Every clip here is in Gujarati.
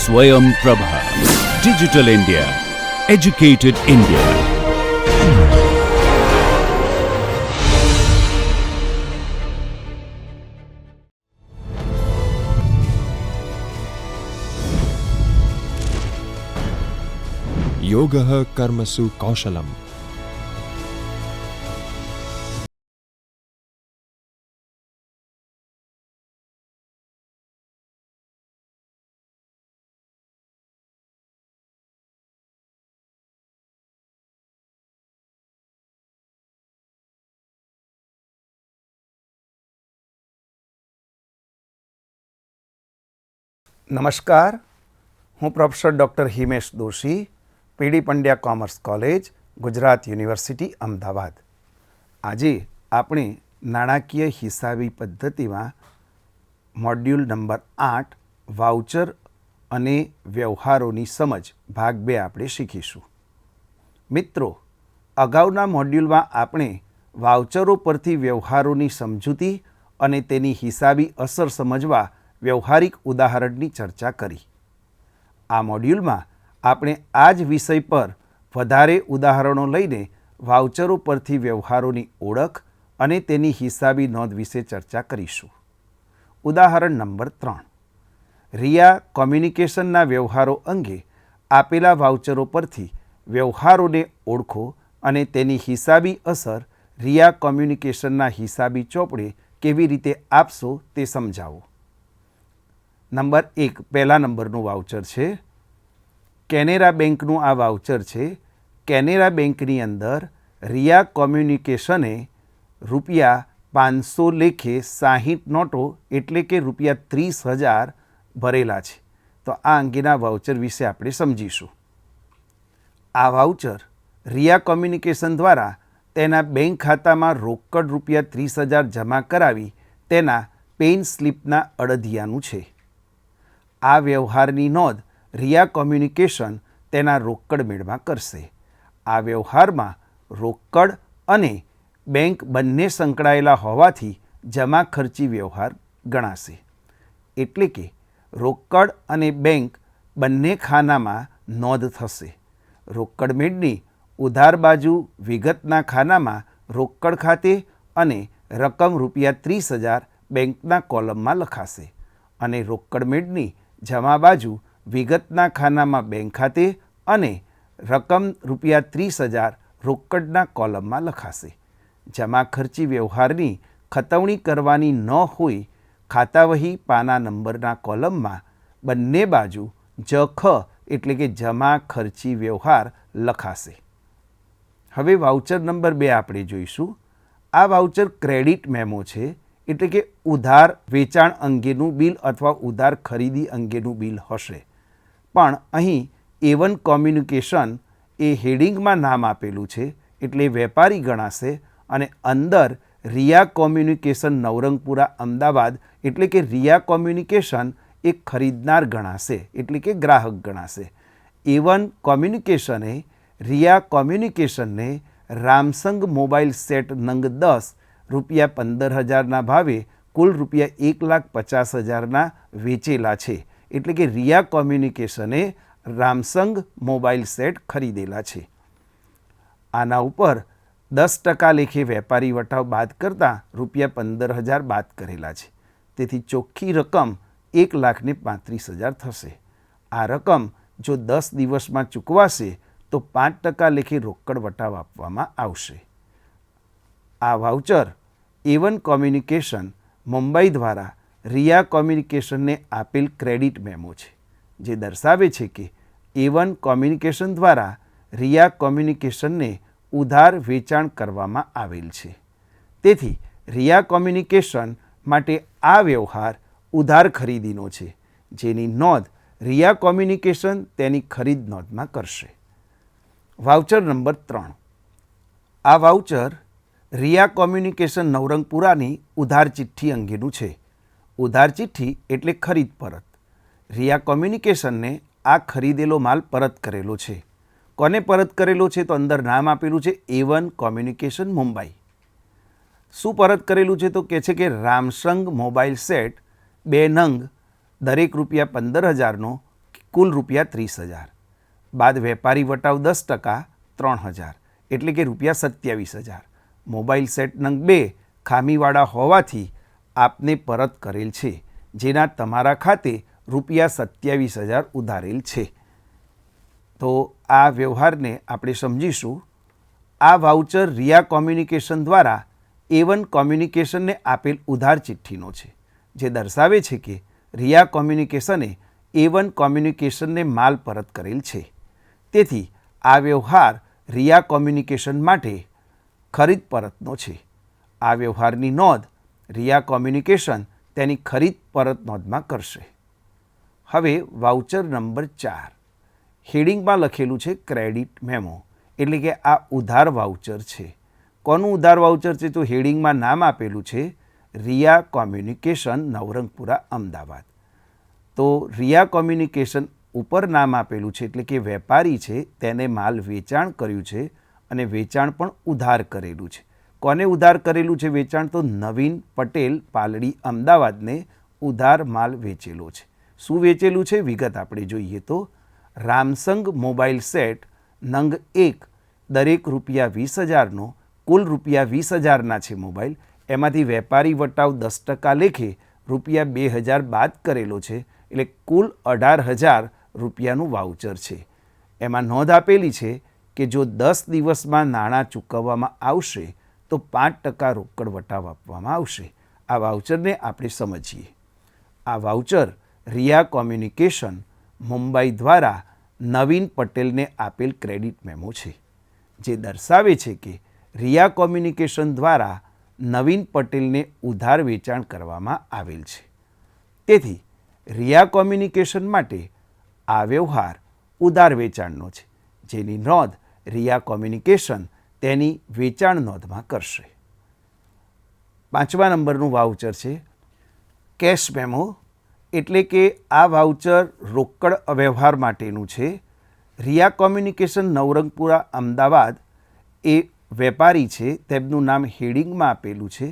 Swayam Prabha. Digital India. Educated India. योगः कर्मसु कौशलम्. નમસ્કાર, હું professor doctor Himesh Doshi, PD Pandya commerce college, Gujarat university, Ahmedabad. આજે આપણે નાણાકીય હિસાબી પદ્ધતિમાં મોડ્યુલ નંબર 8 વાઉચર અને વ્યવહારોની સમજ ભાગ 2 આપણે શીખીશું. મિત્રો, અગાઉના મોડ્યુલમાં આપણે વાઉચરો પરથી વ્યવહારોની સમજૂતી અને તેની હિસાબી અસર સમજવા વ્યવહારિક ઉદાહરણની ચર્ચા કરી. આ મોડ્યુલમાં આપણે આ જ વિષય પર વધારે ઉદાહરણો લઈને વાઉચરો પરથી વ્યવહારોની ઓળખ અને તેની હિસાબી નોંધ વિશે ચર્ચા કરીશું. ઉદાહરણ નંબર 3. રિયા કોમ્યુનિકેશનના વ્યવહારો અંગે આપેલા વાઉચરો પરથી વ્યવહારોને ઓળખો અને તેની હિસાબી અસર રિયા કોમ્યુનિકેશનના હિસાબી ચોપડે કેવી રીતે આપશો તે સમજાવો. નંબર 1, પહેલા નંબરનું વાઉચર છે. કેનેરા બેંકનું આ વાઉચર છે. કેનેરા બેંકની અંદર રિયા કોમ્યુનિકેશને ₹500 લેખે 60 નોટો એટલે કે ₹30,000 ભરેલા છે. તો આ અંગેના વાઉચર વિશે આપણે સમજીશું. આ વાઉચર રિયા કોમ્યુનિકેશન દ્વારા તેના બેંક ખાતામાં રોકડ ₹30,000 જમા કરાવી તેના પેન સ્લિપના અડધિયાનું છે. આ વ્યવહારની નોંધ રિયા કોમ્યુનિકેશન તેના રોકડ મેળમાં કરશે. આ વ્યવહારમાં રોકડ અને બેંક બંને સંકળાયેલા હોવાથી જમા ખર્ચી વ્યવહાર ગણાશે. એટલે કે રોકડ અને બેંક બંને ખાનામાં નોંધ થશે. રોકડ મેળની ઉધાર બાજુ વિગતના ખાનામાં રોકડ ખાતે અને રકમ ₹30,000 બેંકના કોલમમાં લખાશે અને રોકડ મેળની જમા બાજુ વિગતના ખાનામાં બેંક ખાતે અને રકમ ₹30,000 રોકડના કોલમમાં લખાશે. જમા ખર્ચી વ્યવહારની ખતવણી કરવાની ન હોય ખાતાવહી પાના નંબરના કોલમમાં બંને બાજુ જખ એટલે કે જમા ખર્ચી વ્યવહાર લખાશે. હવે વાઉચર નંબર 2 આપણે જોઈશું. આ વાઉચર ક્રેડિટ મેમો છે, એટલે કે ઉધાર વેચાણ અંગેનું બિલ અથવા ઉધાર ખરીદી અંગેનું બિલ હશે. પણ અહીં A1 કોમ્યુનિકેશન એ હેડિંગમાં નામ આપેલું છે એટલે વેપારી ગણાશે અને અંદર રિયા કોમ્યુનિકેશન નવરંગપુરા અમદાવાદ એટલે કે રિયા કોમ્યુનિકેશન એ ખરીદનાર ગણાશે એટલે કે ગ્રાહક ગણાશે. A1 કોમ્યુનિકેશને રિયા કોમ્યુનિકેશનને રામસંગ મોબાઈલ સેટ નંગ 10 ₹15,000ના ભાવે કુલ ₹1,50,000ના વેચેલા છે. એટલે કે રિયા કોમ્યુનિકેશને રામસંગ મોબાઈલ સેટ ખરીદેલા છે. આના ઉપર 10% લેખે વેપારી વટાવ બાદ કરતાં ₹15,000 બાદ કરેલા છે. તેથી ચોખ્ખી રકમ 1,35,000 થશે. આ રકમ જો 10 દિવસમાં ચૂકવાશે તો 5% લેખે રોકડ વટાવ આપવામાં આવશે. આ વાઉચર A1 કોમ્યુનિકેશન મુંબઈ દ્વારા રિયા કોમ્યુનિકેશનને આપેલ ક્રેડિટ મેમો છે, જે દર્શાવે છે કે A1 કોમ્યુનિકેશન દ્વારા રિયા કોમ્યુનિકેશનને ઉધાર વેચાણ કરવામાં આવેલ છે. તેથી રિયા કોમ્યુનિકેશન માટે આ વ્યવહાર ઉધાર ખરીદીનો છે, જેની નોંધ રિયા કોમ્યુનિકેશન તેની ખરીદ નોંધમાં કરશે. Voucher number 3. આ વાઉચર રિયા કોમ્યુનિકેશન નવરંગપુરાની ઉધાર ચિઠ્ઠી અંગેનું છે. ઉધાર ચિઠ્ઠી એટલે ખરીદ પરત. રિયા કોમ્યુનિકેશનને આ ખરીદેલો માલ પરત કરેલો છે. કોને પરત કરેલો છે? તો અંદર નામ આપેલું છે A1 કોમ્યુનિકેશન મુંબઈ. શું પરત કરેલું છે? તો કહે છે કે રામસંગ મોબાઈલ સેટ 2 નંગ દરેક ₹15,000નો કુલ રૂપિયા 30,000 બાદ વેપારી વટાવ 10% 3,000 એટલે કે રૂપિયા 27,000. મોબાઈલ સેટ નંગ 2 ખામીવાળા હોવાથી આપને પરત કરેલ છે, જેના તમારા ખાતે રૂપિયા 27,000 ઉધારેલ છે. તો આ વ્યવહારને આપણે સમજીશું. આ વાઉચર રિયા કોમ્યુનિકેશન દ્વારા A1 કોમ્યુનિકેશનને આપેલ ઉધાર ચિઠ્ઠીનો છે, જે દર્શાવે છે કે રિયા કોમ્યુનિકેશને A1 કોમ્યુનિકેશનને માલ પરત કરેલ છે. તેથી આ વ્યવહાર રિયા કોમ્યુનિકેશન માટે ખરીદ પરતનો છે. આ વ્યવહારની નોંધ રિયા કોમ્યુનિકેશન તેની ખરીદ પરત નોંધમાં કરશે. હવે વાઉચર નંબર 4 હેડિંગમાં લખેલું છે ક્રેડિટ મેમો, એટલે કે આ ઉધાર વાઉચર છે. કોનું ઉધાર વાઉચર છે? તો હેડિંગમાં નામ આપેલું છે રિયા કોમ્યુનિકેશન નવરંગપુરા અમદાવાદ. તો રિયા કોમ્યુનિકેશન ઉપર નામ આપેલું છે એટલે કે વેપારી છે, તેને માલ વેચાણ કર્યું છે અને વેચાણ પણ ઉધાર કરેલું છે. કોને ઉધાર કરેલું છે વેચાણ? તો નવીન પટેલ પાલડી અમદાવાદને ઉધાર માલ વેચેલો છે. શું વેચેલું છે? વિગત આપણે જોઈએ તો રામસંગ મોબાઈલ સેટ નંગ 1 દરેક રૂપિયા 20,000નો કુલ રૂપિયા 20,000ના છે મોબાઈલ. એમાંથી વેપારી વટાવ 10% લેખે રૂપિયા 2,000 બાદ કરેલો છે, એટલે કુલ 18,000 રૂપિયાનું વાઉચર છે. એમાં નોંધ આપેલી છે કે જો 10 દિવસમાં નાણાં ચૂકવવામાં આવશે તો 5% રોકડ વટાવ આપવામાં આવશે. આ વાઉચરને આપણે સમજીએ. આ વાઉચર રિયા કોમ્યુનિકેશન મુંબઈ દ્વારા નવીન પટેલને આપેલ ક્રેડિટ મેમો છે, જે દર્શાવે છે કે રિયા કોમ્યુનિકેશન દ્વારા નવીન પટેલને ઉધાર વેચાણ કરવામાં આવેલ છે. તેથી રિયા કોમ્યુનિકેશન માટે આ વ્યવહાર ઉધાર વેચાણનો છે, જેની નોંધ રિયા કોમ્યુનિકેશન તેની વેચાણ નોંધમાં કરશે. 5મા નંબરનું વાઉચર છે કેશ મેમો, એટલે કે આ વાઉચર રોકડ વ્યવહાર માટેનું છે. રિયા કોમ્યુનિકેશન નવરંગપુરા અમદાવાદ એ વેપારી છે, તેમનું નામ હેડિંગમાં આપેલું છે.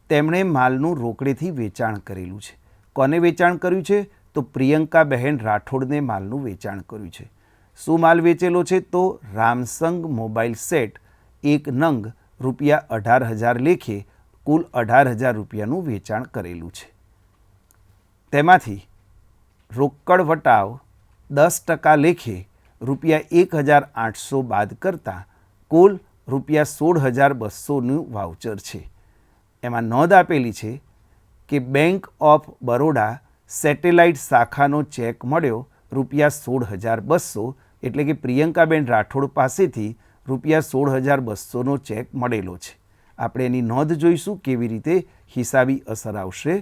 તેમણે માલનું રોકડેથી વેચાણ કરેલું છે. કોને વેચાણ કર્યું છે? તો પ્રિયંકાબહેન રાઠોડને માલનું વેચાણ કર્યું છે. શું માલ વેચેલો છે? તો રામસંગ મોબાઈલ સેટ 1 નંગ રૂપિયા 18,000 લેખે કુલ 18,000 રૂપિયાનું વેચાણ કરેલું છે. તેમાંથી રોકડ વટાવ 10% લેખે રૂપિયા 1,800 બાદ કરતાં કુલ રૂપિયા 16,200નું વાઉચર છે. એમાં નોંધ આપેલી છે કે બેંક ઓફ બરોડા સેટેલાઇટ શાખાનો ચેક મળ્યો રૂપિયા 16,200, એટલે કે પ્રિયંકાબેન રાઠોડ પાસેથી રૂપિયા 16,200નો ચેક મળેલો છે. આપણે એની નોંધ જોઈશું કેવી રીતે હિસાબી અસર આવશે.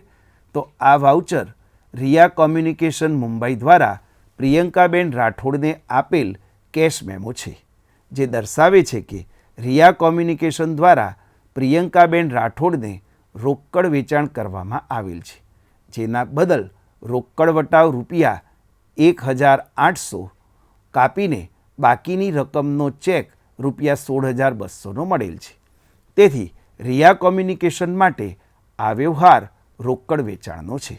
તો આ વાઉચર રિયા કોમ્યુનિકેશન મુંબઈ દ્વારા પ્રિયંકાબેન રાઠોડને આપેલ કેશ મેમો છે, જે દર્શાવે છે કે રિયા કોમ્યુનિકેશન દ્વારા પ્રિયંકાબેન રાઠોડને રોકડ વેચાણ કરવામાં આવેલ છે, જેના બદલ રોકડ વટાવ રૂપિયા 1,800 કાપીને બાકીની રકમનો ચેક રૂપિયા 16,200નો મળેલ છે. તેથી રિયા કોમ્યુનિકેશન માટે આ વ્યવહાર રોકડ વેચાણનો છે,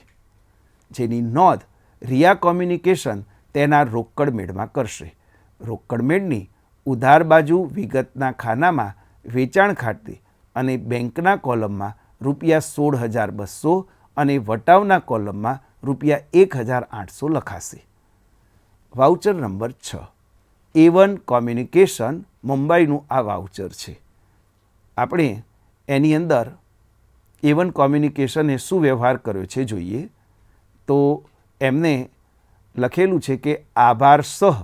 જેની નોંધ રિયા કોમ્યુનિકેશન તેના રોકડ મેળમાં કરશે. રોકડ મેળની ઉધાર બાજુ વિગતના ખાનામાં વેચાણ ખાતે અને બેંકના કોલમમાં રૂપિયા 16,200 અને વટાવના કોલમમાં રૂપિયા 1,800 લખાશે. વાઉચર નંબર 6 A1 કોમ્યુનિકેશન મુંબઈનું આ વાઉચર છે. આપણે એની અંદર A1 કોમ્યુનિકેશને શું વ્યવહાર કર્યો છે જોઈએ તો એમને લખેલું છે કે આભાર સહ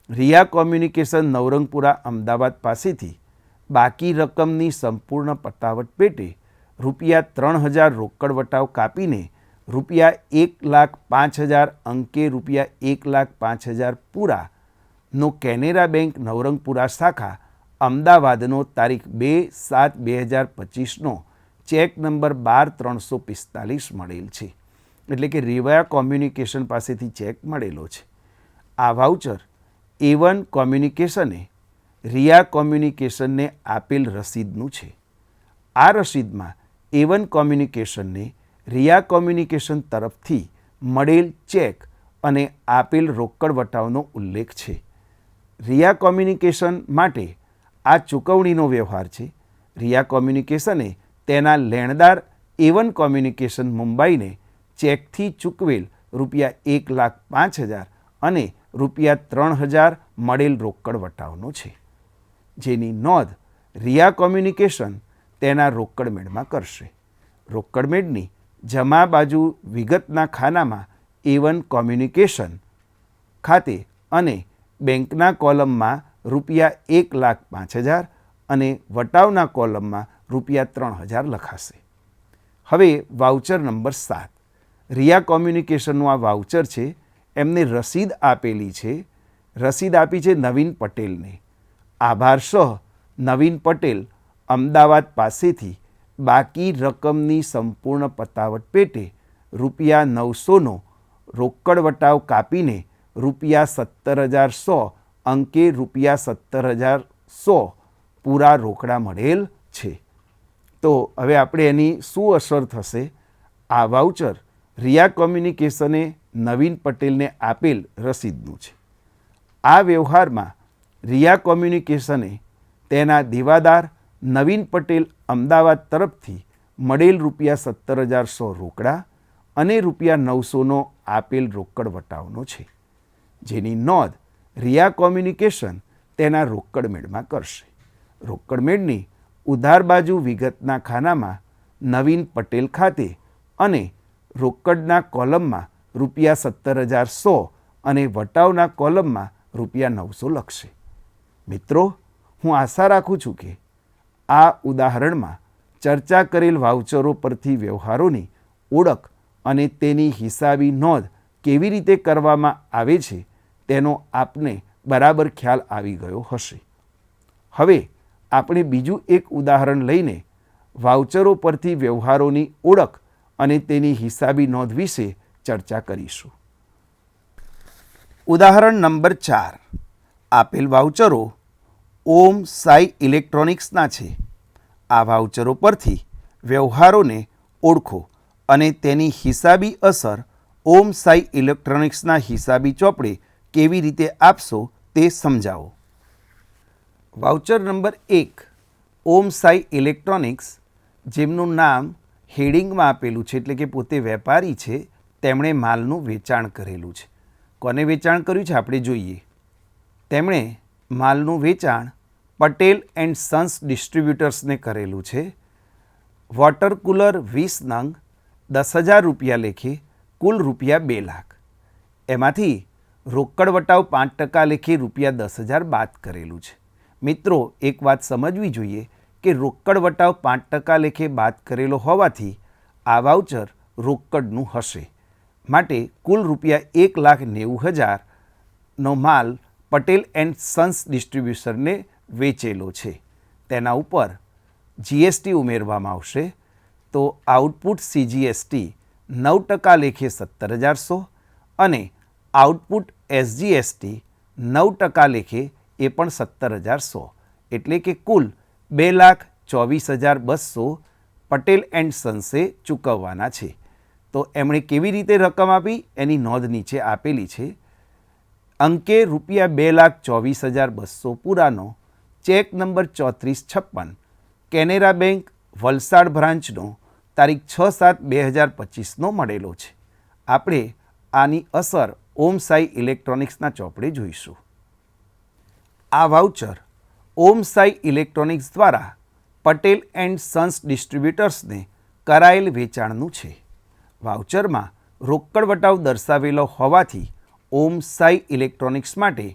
રિયા કોમ્યુનિકેશન નવરંગપુરા અમદાવાદ પાસેથી બાકી રકમની સંપૂર્ણ પતાવટ પેટે રૂપિયા 3,000 રોકડ વટાવ કાપીને રૂપિયા 1,05,000 અંકે રૂપિયા 1,05,000 પૂરાનો કેનેરા બેંક નવરંગપુરા શાખા અમદાવાદનો તારીખ 2/7/2025નો ચેક નંબર 12,345 મળેલ છે. એટલે કે રિયા કોમ્યુનિકેશન પાસેથી ચેક મળેલો છે. આ વાઉચર A1 કોમ્યુનિકેશને રિયા કોમ્યુનિકેશનને આપેલ રસીદનું છે. આ રસીદમાં A1 કોમ્યુનિકેશનને રિયા કોમ્યુનિકેશન તરફથી મળેલ ચેક અને આપેલ રોકડ વટાવનો ઉલ્લેખ છે. રિયા કોમ્યુનિકેશન માટે આ ચૂકવણીનો વ્યવહાર છે. રિયા કોમ્યુનિકેશને તેના લેણદાર A1 કોમ્યુનિકેશન મુંબઈને ચેકથી ચૂકવેલ ₹1,05,000 અને ₹3,000 મળેલ રોકડ વટાવનો છે, જેની નોંધ રિયા કોમ્યુનિકેશન તેના રોકડ મેળમાં કરશે. રોકડ મેળની જમા બાજુ વિગતના ખાનામાં A1 કોમ્યુનિકેશન ખાતે અને બેંકના કોલમમાં ₹1,05,000 અને વટાવના કોલમમાં ₹3,000 લખાશે. હવે વાઉચર નંબર 7. રિયા કોમ્યુનિકેશનનું આ વાઉચર છે. એમને રસીદ આપેલી છે. રસીદ આપી છે નવીન પટેલને. આભાર સહ નવીન પટેલ અમદાવાદ પાસેથી બાકી રકમની સંપૂર્ણ પતાવટ પેટે ₹900નો રોકડ વટાવ કાપીને ₹17,100 અંકે ₹17,100 પૂરા રોકડા મળેલ છે. તો હવે આપણે એની શું અસર થશે? આ વાઉચર રિયા કોમ્યુનિકેશને નવીન પટેલને આપેલ રસીદનું છે. આ વ્યવહારમાં રિયા કોમ્યુનિકેશને તેના દેવાદાર નવીન પટેલ અમદાવાદ તરફથી મળેલ ₹17,100 રોકડા અને ₹900નો આપેલ રોકડ વટાવનો છે, જેની નોંધ રિયા કોમ્યુનિકેશન તેના રોકડ મેળમાં કરશે. રોકડ મેળની ઉધાર બાજુ વિગતના ખાનામાં નવીન પટેલ ખાતે અને રોકડના કોલમમાં ₹17,100 અને વટાવના કોલમમાં ₹900 લખશે. મિત્રો, હું આશા રાખું છું કે આ ઉદાહરણમાં ચર્ચા કરેલ વાઉચરો પરથી વ્યવહારોની ઓળખ અને તેની હિસાબી નોંધ કેવી રીતે કરવામાં આવે છે તેનો આપને બરાબર ખ્યાલ આવી ગયો હશે. હવે આપણે બીજું એક ઉદાહરણ લઈને વાઉચરો પરથી વ્યવહારોની ઓળખ અને તેની હિસાબી નોંધ વિશે ચર્ચા કરીશું. ઉદાહરણ નંબર 4. આપેલ વાઉચરો ઓમ સાઈ ઇલેક્ટ્રોનિક્સના છે. આ વાઉચરો પરથી વ્યવહારોને ઓળખો અને તેની હિસાબી અસર ઓમ સાઈ ઇલેક્ટ્રોનિક્સના હિસાબી ચોપડે કેવી રીતે આપશો તે સમજાવો. Voucher number 1. ઓમ સાઈ ઇલેક્ટ્રોનિક્સ, જેમનું નામ હેડિંગમાં આપેલું છે, એટલે કે પોતે વેપારી છે, તેમણે માલનું વેચાણ કરેલું છે. કોને વેચાણ કર્યું છે આપણે જોઈએ. તેમણે માલનું વેચાણ પટેલ એન્ડ સન્સ ડિસ્ટ્રીબ્યુટર્સને કરેલું છે. વોટર કુલર 20 નંગ ₹10,000 લેખે, કુલ ₹2 લાખ. એમાંથી રોકડ વટાવ 5% લેખે ₹10,000 બાદ કરેલું છે. મિત્રો, એક વાત સમજવી જોઈએ કે રોકડ વટાવ 5% લેખે બાદ કરેલો હોવાથી આ વાઉચર રોકડનું હશે. માટે કુલ ₹1,90,000નો માલ પટેલ એન્ડ સન્સ ડિસ્ટ્રીબ્યુશનને વેચેલો છે. તેના ઉપર GST ઉમેરવામાં આવશે. તો આઉટપુટ CGST 9% લેખે 17,100 અને આઉટપુટ SGST 9% લેખે એ પણ 17,100, એટલે કે કુલ 2,24,200 પટેલ એન્ડ સન્સે ચૂકવવાના છે. તો એમણે કેવી રીતે રકમ આપી એની નોંધ નીચે આપેલી છે. અંકે ₹2,24,200 પૂરાનો cheque number 3456 Canara bank Valsad બ્રાન્ચનો તારીખ 6/7/2025નો મળેલો છે. આપણે આની અસર ઓમ સાઈ ઇલેક્ટ્રોનિક્સના ચોપડે જોઈશું. આ વાઉચર ઓમ સાઈ ઇલેક્ટ્રોનિક્સ દ્વારા પટેલ એન્ડ સન્સ ડિસ્ટ્રીબ્યુટર્સને કરાયેલ વેચાણનું છે. વાઉચરમાં રોકડ વટાવ દર્શાવેલો હોવાથી ઓમ સાઈ ઇલેક્ટ્રોનિક્સ માટે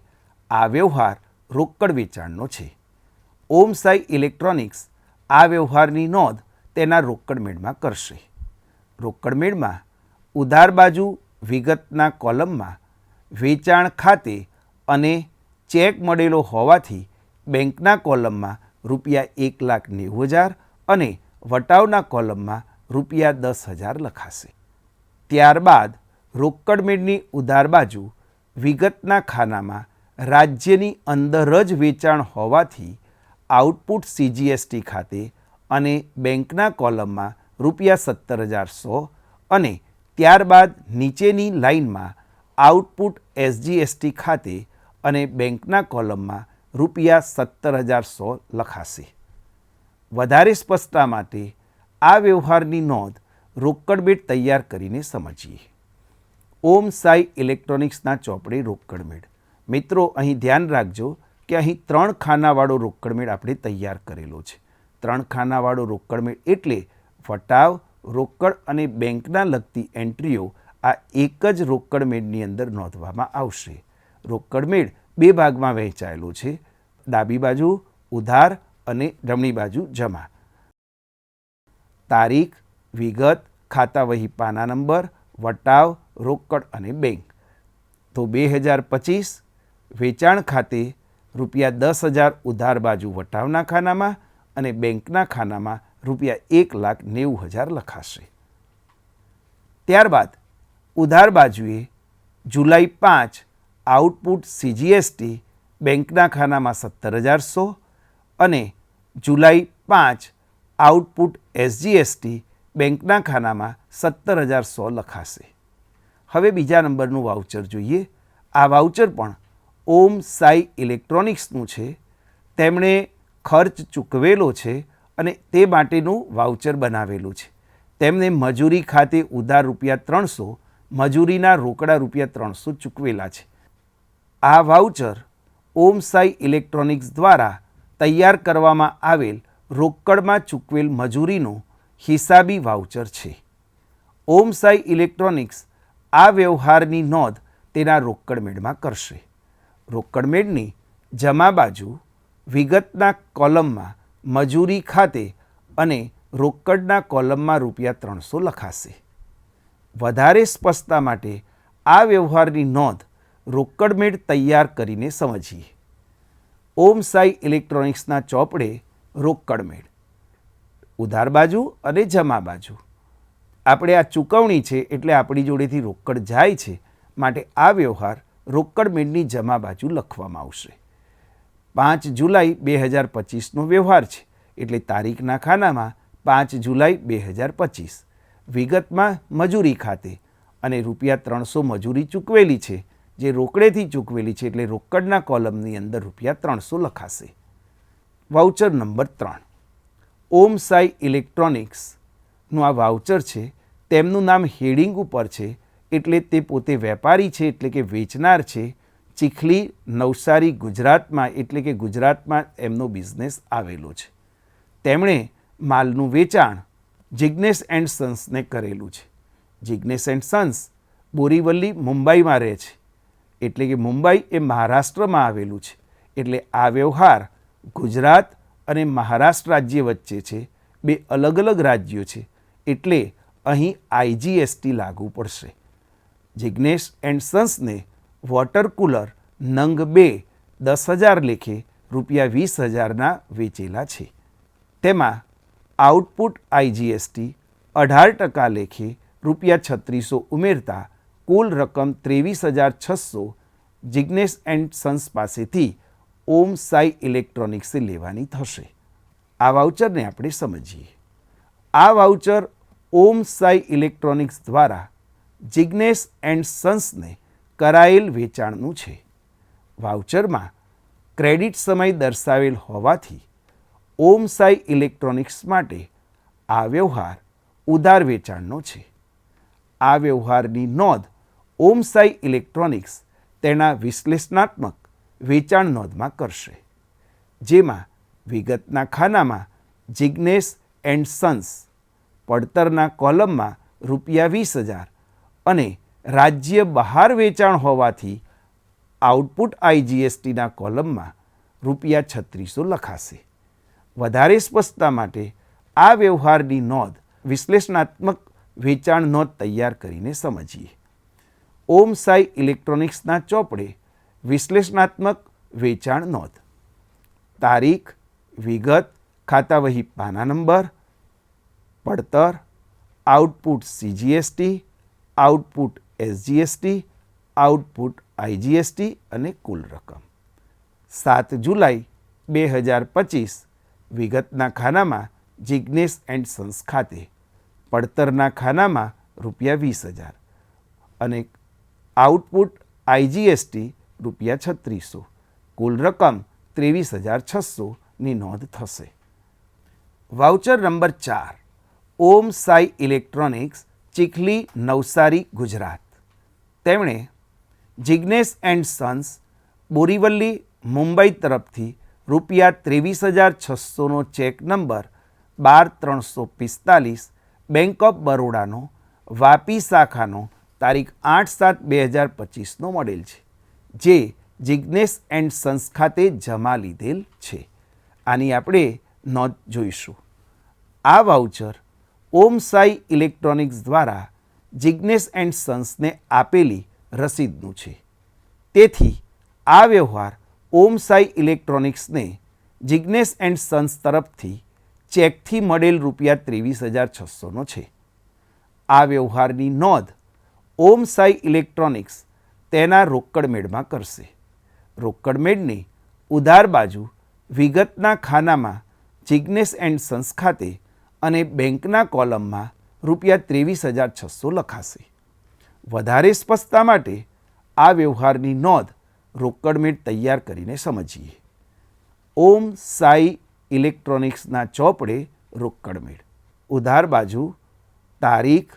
આ વ્યવહાર રોકડ વેચાણનો છે. ઓમ સાઈ ઇલેક્ટ્રોનિક્સ આ વ્યવહારની નોંધ તેના રોકડ મેળમાં કરશે. રોકડ મેળમાં ઉધાર બાજુ વિગતના કોલમમાં વેચાણ ખાતે અને ચેક મળેલો હોવાથી બેંકના કોલમમાં ₹1,90,000 અને વટાવના કોલમમાં ₹10,000 લખાશે. ત્યારબાદ રોકડ મેળની ઉધાર બાજુ વિગતના ખાનામાં રાજ્યની અંદર જ વેચાણ હોવાથી આઉટપુટ CGST ખાતે અને બેંકના કોલમમાં ₹17,100 અને ત્યારબાદ નીચેની લાઇનમાં આઉટપુટ SGST ખાતે અને બેંકના કોલમમાં ₹17,100 લખાશે. વધારે સ્પષ્ટતા માટે આ વ્યવહારની નોંધ રોકડ મેળ તૈયાર કરીને સમજીએ. ઓમ સાઈ ઇલેક્ટ્રોનિક્સના ચોપડે રોકડ મેળ. મિત્રો, અહીં ધ્યાન રાખજો કે અહીં 3 ખાનાવાળો રોકડ મેળ આપણે તૈયાર કરેલો છે. 3 ખાનાવાળો રોકડ મેળ એટલે વટાવ, રોકડ અને બેંકના લગતી એન્ટ્રીઓ આ એક જ રોકડ મેળની અંદર નોંધવામાં આવશે. રોકડ મેળ 2 ભાગમાં વહેંચાયેલો છે, ડાબી બાજુ ઉધાર અને જમણી બાજુ જમા. તારીખ, વિગત, ખાતા વહી પાના નંબર, વટાવ, રોકડ અને બેંક. તો 2025 વેચાણ ખાતે ₹10,000 ઉધાર બાજુ વટાવના ખાનામાં અને બેંકના ખાનામાં ₹1,90,000 લખાશે. ત્યારબાદ ઉધાર બાજુએ જુલાઈ 5 આઉટપુટ CGST બેંકના ખાનામાં 17,100 અને જુલાઈ 5 આઉટપુટ SGST બેંકના ખાનામાં 17,100 લખાશે. હવે બીજા નંબરનું વાઉચર જોઈએ. આ વાઉચર પણ ઓમ સાઈ ઇલેક્ટ્રોનિક્સનું છે. તેમણે ખર્ચ ચૂકવેલો છે અને તે માટેનું વાઉચર બનાવેલું છે. તેમને મજૂરી ખાતે ઉધાર ₹300, મજૂરીના રોકડા ₹300 ચૂકવેલા છે. આ વાઉચર ઓમ સાઈ ઇલેક્ટ્રોનિક્સ દ્વારા તૈયાર કરવામાં આવેલ રોકડમાં ચૂકવેલ મજૂરીનું હિસાબી વાઉચર છે. ઓમ સાઈ ઇલેક્ટ્રોનિક્સ આ વ્યવહારની નોંધ તેના રોકડ મેળમાં કરશે. રોકડ મેળની જમા બાજુ વિગતના કોલમમાં મજૂરી ખાતે અને રોકડના કોલમમાં ₹300 લખાશે. વધારે સ્પષ્ટતા માટે આ વ્યવહારની નોંધ રોકડ મેળ તૈયાર કરીને સમજીએ. ઓમ સાઈ ઇલેક્ટ્રોનિક્સના ચોપડે રોકડ મેળ. ઉધાર બાજુ અને જમા બાજુ. આપણે આ ચૂકવણી છે એટલે આપણી જોડેથી રોકડ જાય છે, માટે આ વ્યવહાર રોકડ મેળની જમા બાજુ લખવામાં આવશે. 5 જુલાઈ 2025નો વ્યવહાર છે એટલે તારીખના ખાનામાં 5 જુલાઈ 2025, વિગતમાં મજૂરી ખાતે અને ₹300 મજૂરી ચૂકવેલી છે, જે રોકડેથી ચૂકવેલી છે એટલે રોકડના કોલમની અંદર ₹300 લખાશે. વાઉચર નંબર 3 ઓમ સાઈ ઇલેક્ટ્રોનિક્સનું આ વાઉચર છે. તેમનું નામ હેડિંગ ઉપર છે એટલે તે પોતે વેપારી છે, એટલે કે વેચનાર છે. ચીખલી, નવસારી, ગુજરાતમાં, એટલે કે ગુજરાતમાં એમનો બિઝનેસ આવેલો છે. તેમણે માલનું વેચાણ જિગ્નેશ એન્ડ સન્સને કરેલું છે. જિગ્નેશ એન્ડ સન્સ બોરીવલી, મુંબઈમાં રહે છે, એટલે કે મુંબઈ એ મહારાષ્ટ્રમાં આવેલું છે. એટલે આ વ્યવહાર ગુજરાત અને મહારાષ્ટ્ર રાજ્ય વચ્ચે છે. 2 અલગ અલગ રાજ્યો છે એટલે અહીં IGST લાગુ પડશે. જિગ્નેશ એન્ડ સન્સને વોટર કુલર નંગ 2 10,000 લેખે ₹20,000ના વેચેલા છે. તેમાં આઉટપુટ IGST 18% લેખે ₹3600 ઉમેરતા કુલ રકમ 23,600 જિગ્નેશ એન્ડ સન્સ પાસેથી ઓમ સાઈ ઇલેક્ટ્રોનિક્સે લેવાની થશે. આ વાઉચરને આપણે સમજીએ. આ વાઉચર ઓમ સાઈ ઇલેક્ટ્રોનિક્સ દ્વારા જિગ્નેશ એન્ડ સન્સને કરાયેલ વેચાણનું છે. વાઉચરમાં ક્રેડિટ સમય દર્શાવેલ હોવાથી ઓમ સાઈ ઇલેક્ટ્રોનિક્સ માટે આ વ્યવહાર ઉધાર વેચાણનો છે. આ વ્યવહારની નોંધ ઓમ સાઈ ઇલેક્ટ્રોનિક્સ તેના વિશ્લેષણાત્મક વેચાણ નોંધમાં કરશે, જેમાં વિગતના ખાનામાં જિગ્નેશ એન્ડ સન્સ, પડતરના કોલમમાં ₹20,000 અને રાજ્ય બહાર વેચાણ હોવાથી આઉટપુટ IGSTના કોલમમાં ₹3600 લખાશે. વધારે સ્પષ્ટતા માટે આ વ્યવહારની નોંધ વિશ્લેષણાત્મક વેચાણ નોંધ તૈયાર કરીને સમજીએ. ઓમ સાઈ ઇલેક્ટ્રોનિક્સના ચોપડે વિશ્લેષણાત્મક વેચાણ નોંધ. તારીખ, વિગત, ખાતા વહી પાના નંબર, પડતર, output CGST, output SGST, output IGST અને કુલ રકમ. 7 જુલાઈ 2025 વિગતના ખાનામાં જિગ્નેશ એન્ડ સન્સ ખાતે, પડતરના ખાનામાં ₹20,000 અને આઉટપુટ IGST ₹3600, કુલ રકમ 23,600ની નોંધ થશે. Voucher number 4 Om Sai electronics, Chikhli, Navsari, Gujarat. તેમણે જિગ્નેશ એન્ડ સન્સ, બોરીવલ્લી, મુંબઈ તરફથી ₹23,600નો ચેક નંબર 12345 બેંક ઓફ બરોડાનો વાપી શાખાનો તારીખ 8/7/2025નો મળેલ છે, જે જિગ્નેશ એન્ડ સન્સ ખાતે જમા લીધેલ છે. આની આપણે નોંધ જોઈશું. આ વાઉચર ઓમ સાઈ ઇલેક્ટ્રોનિક્સ દ્વારા જિગ્નેશ એન્ડ સન્સને આપેલી રસીદનું છે. તેથી આ વ્યવહાર ઓમ સાઈ ઇલેક્ટ્રોનિક્સને જિગ્નેશ એન્ડ સન્સ તરફથી ચેકથી મળેલ ₹23,600નો છે. આ વ્યવહારની નોંધ ઓમ સાઈ ઇલેક્ટ્રોનિક્સ તેના રોકડ મેળમાં કરશે. રોકડ મેળની ઉધાર બાજુ વિગતના ખાનામાં જિગ્નેશ એન્ડ સન્સ ખાતે અને બેંકના કોલમમાં ₹23,600 લખાશે. વધારે સ્પષ્ટતા માટે આ વ્યવહારની નોંધ રોકડમેળ તૈયાર કરીને સમજીએ. ઓમ સાઈ ઇલેક્ટ્રોનિક્સના ચોપડે રોકડમેળ. ઉધાર બાજુ તારીખ,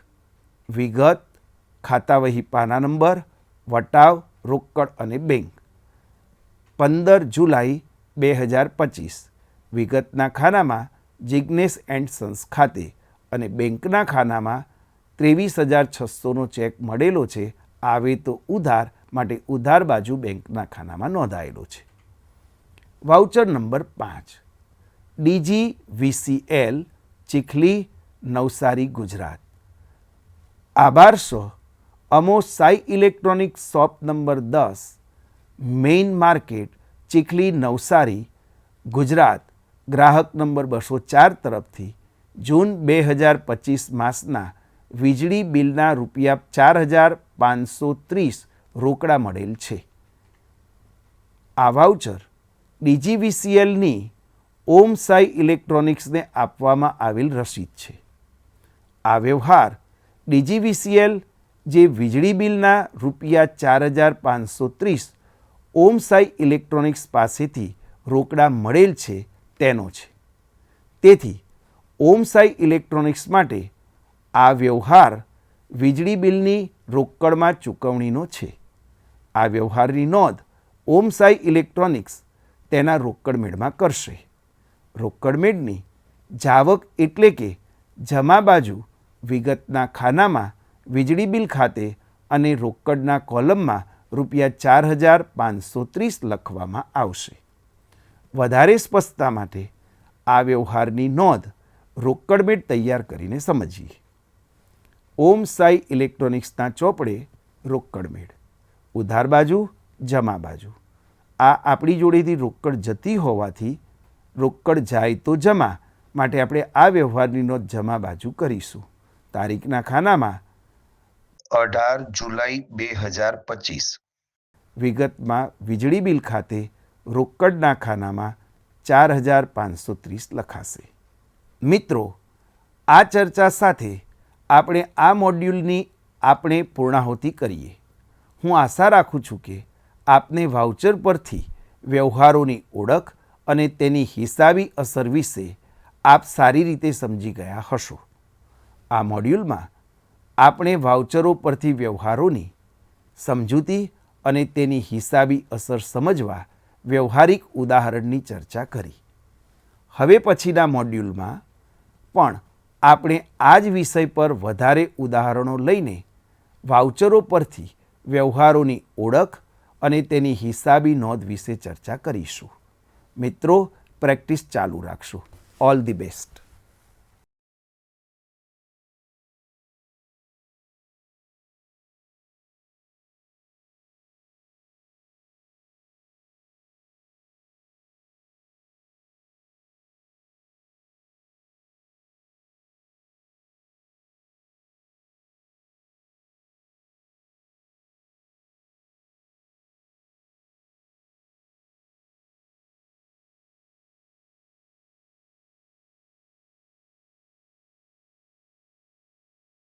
વિગત, ખાતાવહી પાના નંબર, વટાવ, રોકડ અને બેંક. 15 જુલાઈ 2025 વિગતના ખાનામાં જિગ્નેશ એન્ડ સન્સ ખાતે અને બેંકના ખાનામાં 23,600નો ચેક મળેલો છે. આવે તો ઉધાર માટે ઉધાર બાજુ બેંકના ખાનામાં નોંધાયેલો છે. Voucher number 5 DGVCL, Chikhli, Navsari, Gujarat. આભાર સો અમો Sai electronic shop number 10, main market, Chikhli, Navsari, Gujarat. ગ્રાહક નંબર 204 તરફથી જૂન 2025 માસના વીજળી બિલના ₹4,530 રોકડા મળેલ છે. આ વાઉચર DGVCLની ઓમ સાઈ ઇલેક્ટ્રોનિક્સને આપવામાં આવેલ રસીદ છે. આ વ્યવહાર DGVCL જે વીજળી બિલના ₹4,530 ઓમ સાઈ ઇલેક્ટ્રોનિક્સ પાસેથી રોકડા મળેલ છે તેનો છે. તેથી ઓમ સાઈ ઇલેક્ટ્રોનિક્સ માટે આ વ્યવહાર વીજળી બિલની રોકડમાં ચૂકવણીનો છે. આ વ્યવહારની નોંધ ઓમ સાઈ ઇલેક્ટ્રોનિક્સ તેના રોકડ મેળમાં કરશે. રોકડ મેળની જાવક એટલે કે જમા બાજુ વિગતના ખાનામાં વીજળી બિલ ખાતે અને રોકડના કોલમમાં ₹4,530 લખવામાં આવશે. વધારે સ્પષ્ટતા માટે આ વ્યવહારની નોંધ રોકડમેળ તૈયાર કરીને સમજીએ. ઓમ સાઈ ઇલેક્ટ્રોનિક્સના ચોપડે રોકડમેળ. ઉધાર બાજુ, જમા બાજુ. આ આપણી જોડેથી રોકડ જતી હોવાથી રોકડ જાય તો જમા માટે આપણે આ વ્યવહારની નોંધ જમા બાજુ કરીશું. તારીખના ખાનામાં 18 જુલાઈ 2025. વિગતમાં વીજળી બિલ ખાતે રોકડના ખાનામાં 4,530 લખાશે. મિત્રો, આ ચર્ચા સાથે આપણે આ મોડ્યુલની પૂર્ણાહુતિ કરીએ. હું આશા રાખું છું કે આપને વાઉચર પરથી વ્યવહારોની ઓળખ અને તેની હિસાબી અસર વિશે આપ સારી રીતે સમજી ગયા હશો. આ મોડ્યુલમાં આપણે વાઉચરો પરથી વ્યવહારોની સમજૂતી અને તેની હિસાબી અસર સમજવા વ્યવહારિક ઉદાહરણની ચર્ચા કરી. હવે પછીના મોડ્યુલમાં પણ આપણે આ જ વિષય પર વધારે ઉદાહરણો લઈને વાઉચરો પરથી વ્યવહારોની ઓળખ અને તેની હિસાબી નોંધ વિશે ચર્ચા કરીશું. મિત્રો, પ્રેક્ટિસ ચાલુ રાખશો. All the best.